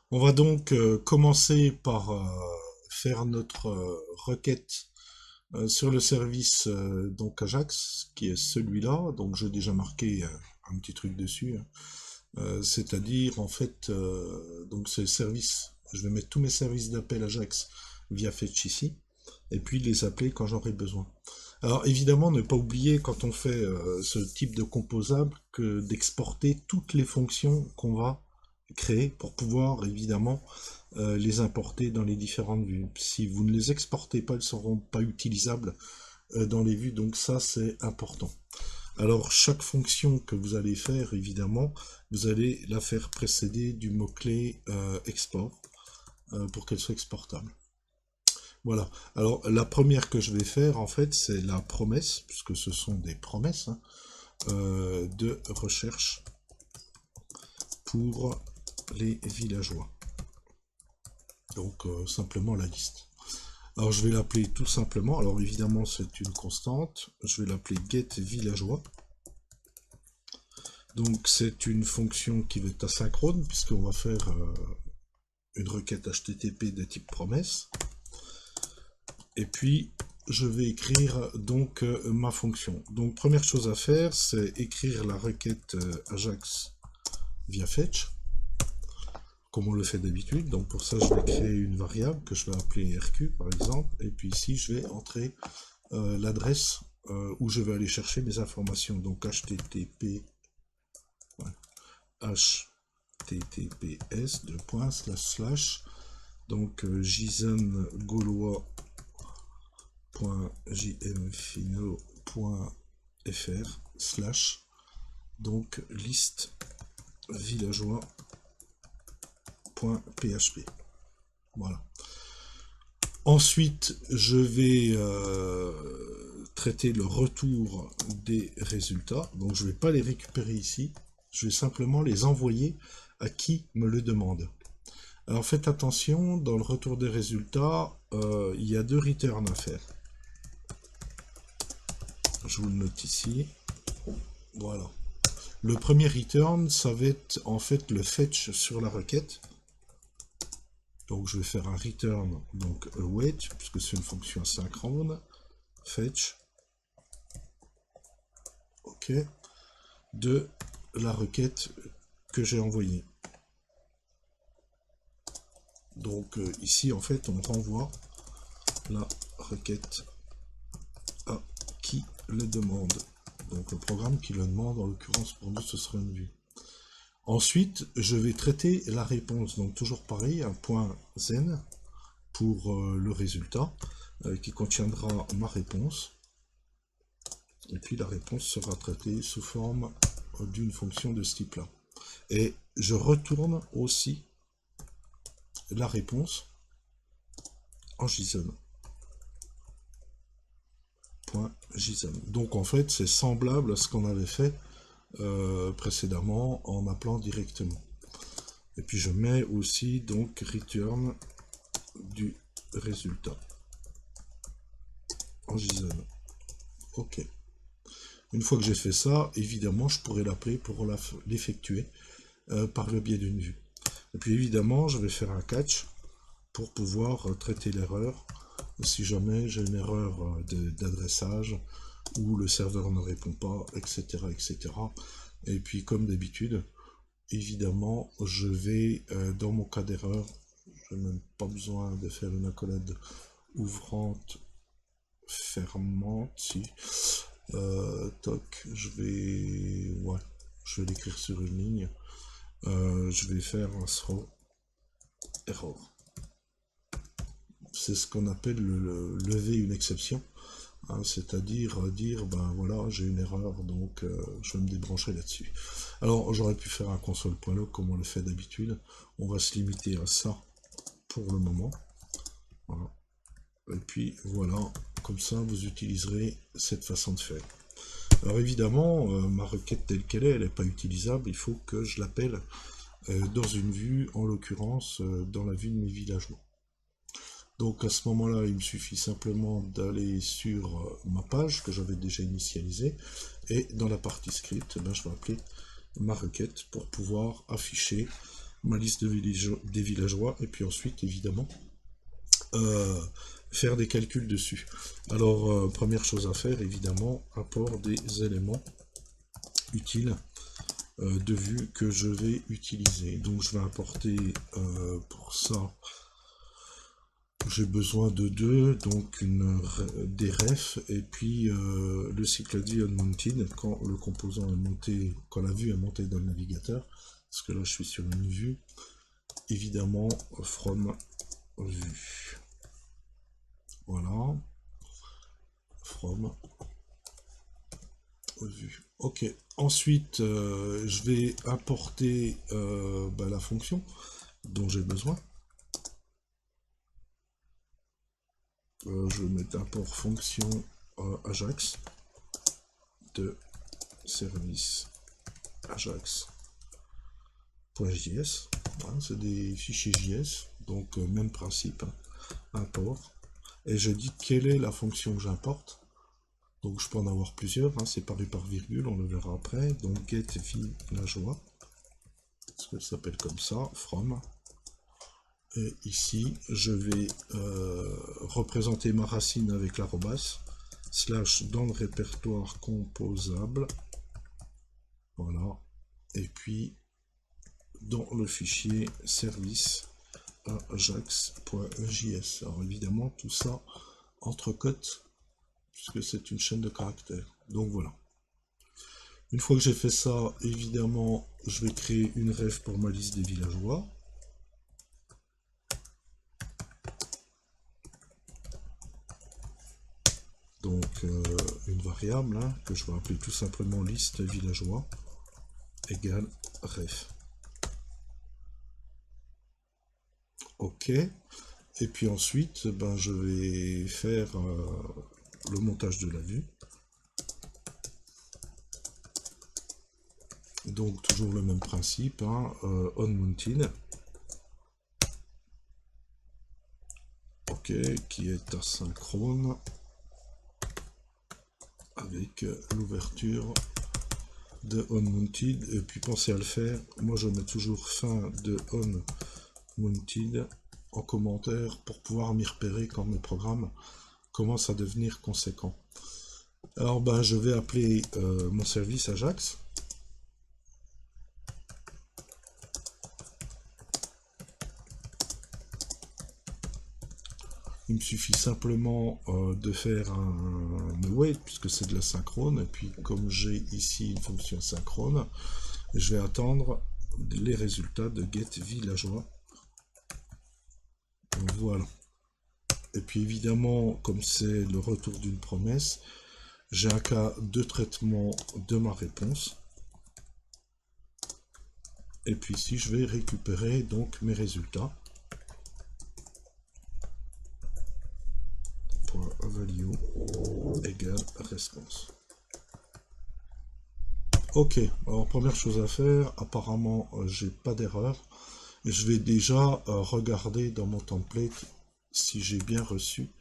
On va donc commencer par faire notre requête sur le service donc Ajax, qui est celui-là. Donc j'ai déjà marqué un petit truc dessus, hein. C'est-à-dire en fait donc c'est le service. Je vais mettre tous mes services d'appel Ajax via Fetch ici, et puis les appeler quand j'aurai besoin. Alors évidemment, ne pas oublier quand on fait ce type de composable que d'exporter toutes les fonctions qu'on va créer pour pouvoir évidemment les importer dans les différentes vues. Si vous ne les exportez pas, elles ne seront pas utilisables dans les vues, donc ça c'est important. Alors chaque fonction que vous allez faire, évidemment, vous allez la faire précéder du mot-clé export pour qu'elle soit exportable. Voilà. Alors la première que je vais faire, en fait, c'est la promesse, puisque ce sont des promesses, hein, de recherche pour les villageois. Donc simplement la liste. Alors je vais l'appeler tout simplement, alors évidemment c'est une constante, je vais l'appeler get villageois. Donc c'est une fonction qui va être asynchrone, puisqu'on va faire une requête HTTP de type promesse. Et puis je vais écrire donc ma fonction. Donc première chose à faire, c'est écrire la requête Ajax via fetch, comme on le fait d'habitude. Donc pour ça, je vais créer une variable que je vais appeler RQ par exemple, et puis ici je vais entrer l'adresse où je vais aller chercher mes informations. Donc http https donc jsongolois.jmfino.fr donc liste villageois.php. Voilà. Ensuite, je vais traiter le retour des résultats. Donc, je ne vais pas les récupérer ici. Je vais simplement les envoyer à qui me le demande. Alors, faites attention, dans le retour des résultats, il y a deux returns à faire. Je vous le note ici. Voilà. Le premier return, ça va être en fait le fetch sur la requête. Donc je vais faire un return, donc await, puisque c'est une fonction asynchrone, fetch, ok, de la requête que j'ai envoyée. Donc ici en fait on renvoie la requête à qui le demande. Donc le programme qui le demande, en l'occurrence pour nous ce sera une vue. Ensuite je vais traiter la réponse, donc toujours pareil, un point zen pour le résultat qui contiendra ma réponse. Et puis la réponse sera traitée sous forme d'une fonction de ce type-là. Et je retourne aussi la réponse en JSON. .json. Donc en fait, c'est semblable à ce qu'on avait fait précédemment en appelant directement. Et puis je mets aussi donc return du résultat en JSON. Ok. Une fois que j'ai fait ça, évidemment, je pourrais l'appeler pour l'effectuer par le biais d'une vue. Et puis évidemment, je vais faire un catch pour pouvoir traiter l'erreur si jamais j'ai une erreur d'adressage ou le serveur ne répond pas, etc., etc. Et puis comme d'habitude, évidemment, je vais dans mon cas d'erreur, je n'ai même pas besoin de faire une accolade ouvrante, fermante, si. Toc, je vais l'écrire sur une ligne. Je vais faire un throw error. C'est ce qu'on appelle lever une exception, hein, c'est-à-dire dire ben voilà j'ai une erreur donc je vais me débrancher là-dessus. Alors j'aurais pu faire un console.log comme on le fait d'habitude, on va se limiter à ça pour le moment. Voilà. Et puis voilà, comme ça vous utiliserez cette façon de faire. Alors évidemment, ma requête telle qu'elle est, elle n'est pas utilisable, il faut que je l'appelle dans une vue, en l'occurrence dans la vue de mes villageois. Donc à ce moment-là, il me suffit simplement d'aller sur ma page que j'avais déjà initialisée, et dans la partie script, ben, je vais appeler ma requête pour pouvoir afficher ma liste des villageois, et puis ensuite, évidemment, faire des calculs dessus. Alors, première chose à faire, évidemment, apport des éléments utiles de vue que je vais utiliser. Donc, je vais importer pour ça, j'ai besoin de deux, donc des refs, et puis le cycle de vie unmounted, quand le composant est monté, quand la vue est montée dans le navigateur, parce que là je suis sur une vue, évidemment, from vue. Voilà. From vue. Ok. Ensuite, je vais importer la fonction dont j'ai besoin. Je vais mettre import fonction Ajax de service Ajax.js. Voilà, c'est des fichiers JS, donc même principe, hein, import. Et je dis quelle est la fonction que j'importe. Donc je peux en avoir plusieurs, hein, séparé par virgule, on le verra après. Donc get villageois, parce que ça s'appelle comme ça, from. Et ici, je vais représenter ma racine avec l'arrobas, slash dans le répertoire composable. Voilà. Et puis, dans le fichier service ajax.js. Alors évidemment, tout ça entre cotes, puisque c'est une chaîne de caractères. Donc voilà. Une fois que j'ai fait ça, évidemment, je vais créer une ref pour ma liste des villageois. Donc une variable hein, que je vais appeler tout simplement liste villageois égale ref. Ok. Et puis ensuite, je vais faire le montage de la vue. Donc toujours le même principe, hein, onMounted. Ok, qui est asynchrone avec l'ouverture de onMounted. Et puis pensez à le faire. Moi je mets toujours fin de onMounted en commentaire pour pouvoir m'y repérer quand mes programmes commencent à devenir conséquents. Alors je vais appeler mon service Ajax. Il me suffit simplement de faire un await puisque c'est de la synchrone. Et puis comme j'ai ici une fonction synchrone, je vais attendre les résultats de get villageois. Voilà. Et puis évidemment, comme c'est le retour d'une promesse, j'ai un cas de traitement de ma réponse. Et puis ici, je vais récupérer donc mes résultats. Value égale response. Ok, alors première chose à faire, apparemment j'ai pas d'erreur. Je vais déjà regarder dans mon template si j'ai bien reçu.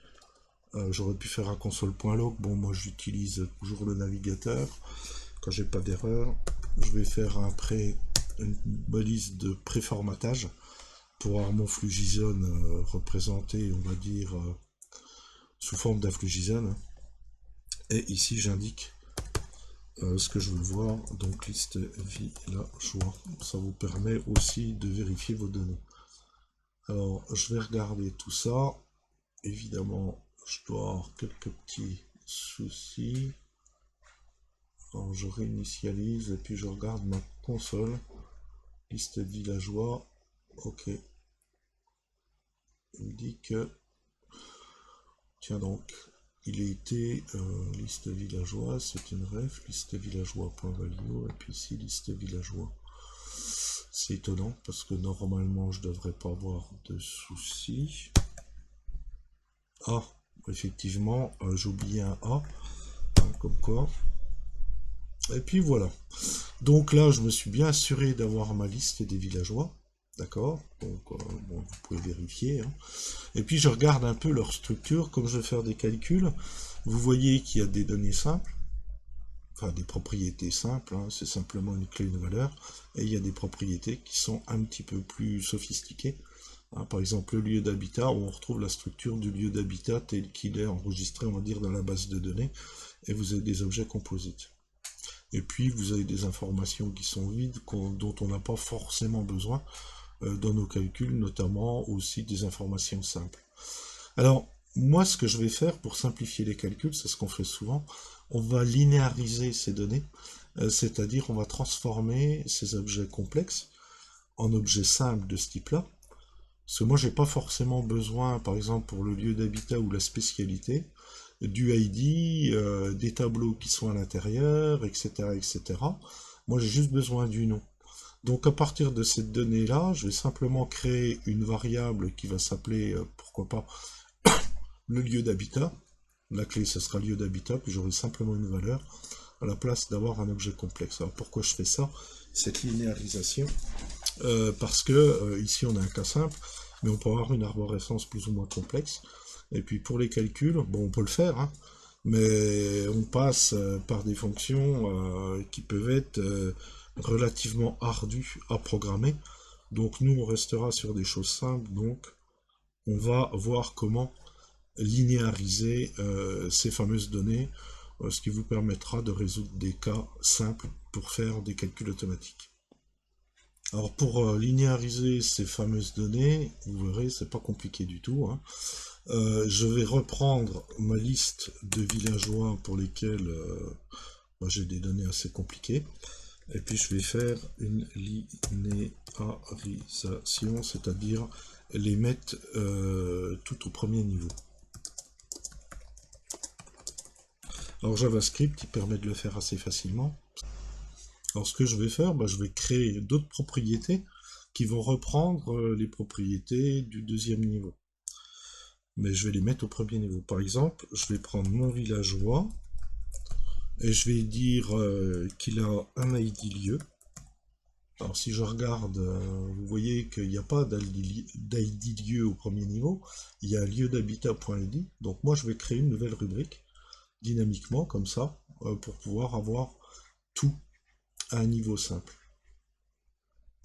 J'aurais pu faire un console.log. Bon, moi j'utilise toujours le navigateur. Quand j'ai pas d'erreur, je vais faire une balise de préformatage pour avoir mon flux JSON représenté, on va dire, sous forme d'un flux JSON. Et ici j'indique ce que je veux voir, donc liste villageois. Ça vous permet aussi de vérifier vos données. Alors je vais regarder tout ça. Évidemment, je dois avoir quelques petits soucis. Alors, je réinitialise et puis je regarde ma console. Liste villageois. Ok. Il me dit que... Tiens donc, il a été liste villageois, c'est une ref, liste villageois.value, et puis ici liste villageois. C'est étonnant parce que normalement je devrais pas avoir de soucis. Ah, effectivement, j'ai oublié un A, hein, comme quoi. Et puis voilà. Donc là, je me suis bien assuré d'avoir ma liste des villageois. D'accord? Donc, bon, vous pouvez vérifier. Hein. Et puis, je regarde un peu leur structure. Comme je vais faire des calculs, vous voyez qu'il y a des données simples. enfin des propriétés simples, hein, c'est simplement une clé, une valeur, et il y a des propriétés qui sont un petit peu plus sophistiquées. Hein, par exemple, le lieu d'habitat, où on retrouve la structure du lieu d'habitat tel qu'il est enregistré, on va dire, dans la base de données, et vous avez des objets composites. Et puis, vous avez des informations qui sont vides, dont on n'a pas forcément besoin dans nos calculs, notamment aussi des informations simples. Alors, moi, ce que je vais faire pour simplifier les calculs, c'est ce qu'on fait souvent, on va linéariser ces données, c'est-à-dire on va transformer ces objets complexes en objets simples de ce type-là. Parce que moi, j'ai pas forcément besoin, par exemple, pour le lieu d'habitat ou la spécialité, du ID, des tableaux qui sont à l'intérieur, etc., etc. Moi, j'ai juste besoin du nom. Donc, à partir de cette donnée-là, je vais simplement créer une variable qui va s'appeler, pourquoi pas, le lieu d'habitat. La clé, ce sera lieu d'habitat, puis j'aurai simplement une valeur à la place d'avoir un objet complexe. Alors, pourquoi je fais ça, cette linéarisation? Parce que ici, on a un cas simple, mais on peut avoir une arborescence plus ou moins complexe. Et puis pour les calculs, bon, on peut le faire, hein, mais on passe par des fonctions qui peuvent être relativement ardues à programmer. Donc nous, on restera sur des choses simples, donc on va voir comment linéariser ces fameuses données, ce qui vous permettra de résoudre des cas simples pour faire des calculs automatiques. Alors pour linéariser ces fameuses données, vous verrez, c'est pas compliqué du tout, hein. Je vais reprendre ma liste de villageois pour lesquels j'ai des données assez compliquées. Et puis je vais faire une linéarisation, c'est-à-dire les mettre tout au premier niveau. Alors JavaScript, il permet de le faire assez facilement. Alors ce que je vais faire, je vais créer d'autres propriétés qui vont reprendre les propriétés du deuxième niveau. Mais je vais les mettre au premier niveau. Par exemple, je vais prendre mon villageois et je vais dire qu'il a un ID lieu. Alors si je regarde, vous voyez qu'il n'y a pas d'ID lieu au premier niveau, il y a lieu d'habitat.id. Donc moi je vais créer une nouvelle rubrique dynamiquement comme ça pour pouvoir avoir tout à un niveau simple.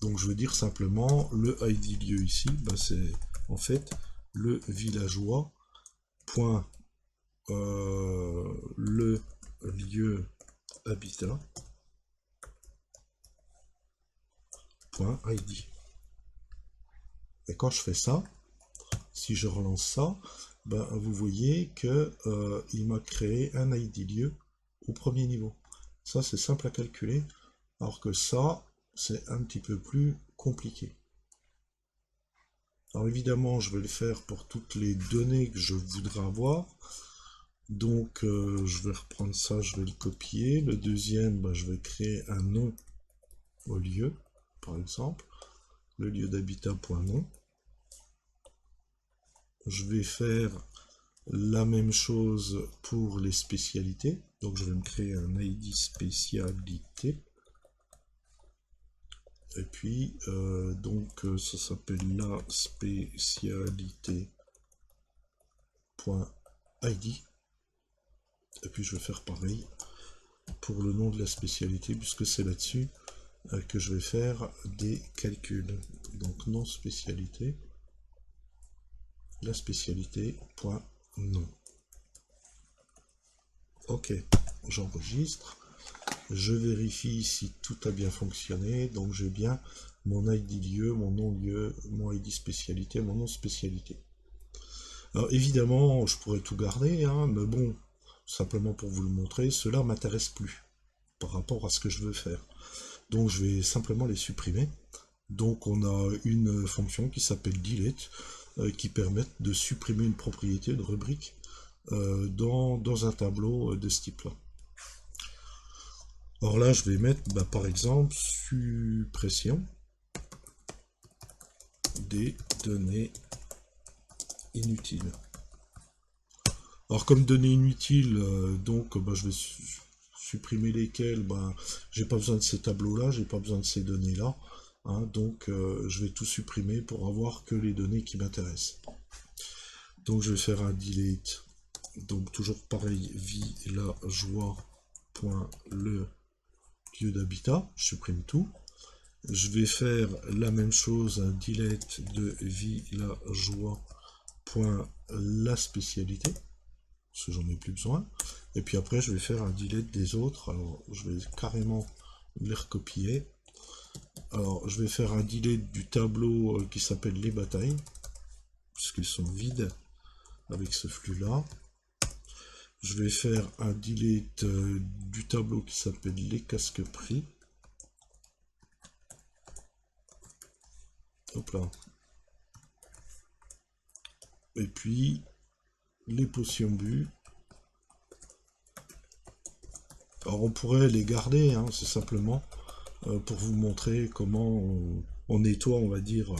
Donc je veux dire simplement le ID lieu ici, c'est en fait le villageois point le lieu habitat point ID. Et quand je fais ça, si je relance ça, vous voyez que il m'a créé un ID lieu au premier niveau. Ça c'est simple à calculer, alors que ça c'est un petit peu plus compliqué. Alors évidemment je vais le faire pour toutes les données que je voudrais avoir. Donc je vais reprendre ça, je vais le copier. Le deuxième, je vais créer un nom au lieu, par exemple, le lieu d'habitat.nom. Je vais faire la même chose pour les spécialités. Donc je vais me créer un ID spécialité. Et puis donc ça s'appelle la spécialité.id. Et puis je vais faire pareil pour le nom de la spécialité, puisque c'est là-dessus que je vais faire des calculs. Donc nom spécialité, la spécialité.nom. Ok, j'enregistre. Je vérifie si tout a bien fonctionné. Donc j'ai bien mon ID lieu, mon nom lieu, mon ID spécialité, mon nom spécialité. Alors évidemment, je pourrais tout garder, hein, mais bon, simplement pour vous le montrer, cela ne m'intéresse plus par rapport à ce que je veux faire. Donc je vais simplement les supprimer. Donc on a une fonction qui s'appelle delete, qui permet de supprimer une propriété, de rubrique, dans un tableau de ce type-là. Alors là, je vais mettre, par exemple, suppression des données inutiles. Alors comme données inutiles, donc je vais supprimer lesquelles, j'ai pas besoin de ces tableaux-là, j'ai pas besoin de ces données-là. Hein, donc je vais tout supprimer pour avoir que les données qui m'intéressent. Donc je vais faire un delete. Donc toujours pareil, villageois le lieu d'habitat, je supprime tout. Je vais faire la même chose, un delete de villageois.la spécialité, parce que j'en ai plus besoin. Et puis après, je vais faire un delete des autres. Alors, je vais carrément les recopier. Alors, je vais faire un delete du tableau qui s'appelle les batailles, puisqu'ils sont vides avec ce flux-là. Je vais faire un delete du tableau qui s'appelle les casques prix. Hop là. Et puis, les potions bu. Alors, on pourrait les garder, hein, c'est simplement pour vous montrer comment on nettoie, on va dire,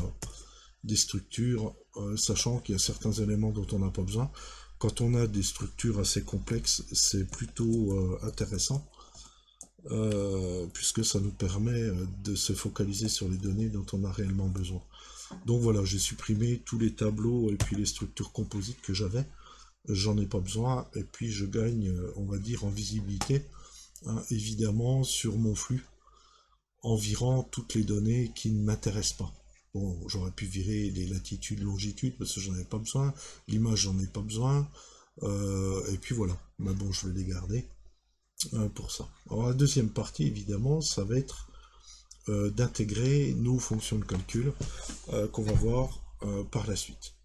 des structures, sachant qu'il y a certains éléments dont on n'a pas besoin. Quand on a des structures assez complexes, c'est plutôt intéressant, puisque ça nous permet de se focaliser sur les données dont on a réellement besoin. Donc voilà, j'ai supprimé tous les tableaux et puis les structures composites que j'avais. J'en ai pas besoin, et puis je gagne, on va dire, en visibilité, hein, évidemment, sur mon flux, en virant toutes les données qui ne m'intéressent pas. Bon, j'aurais pu virer les latitudes, longitudes, parce que j'en ai pas besoin, l'image j'en ai pas besoin, et puis voilà. Mais bon, je vais les garder pour ça. Alors la deuxième partie, évidemment, ça va être d'intégrer nos fonctions de calcul qu'on va voir par la suite.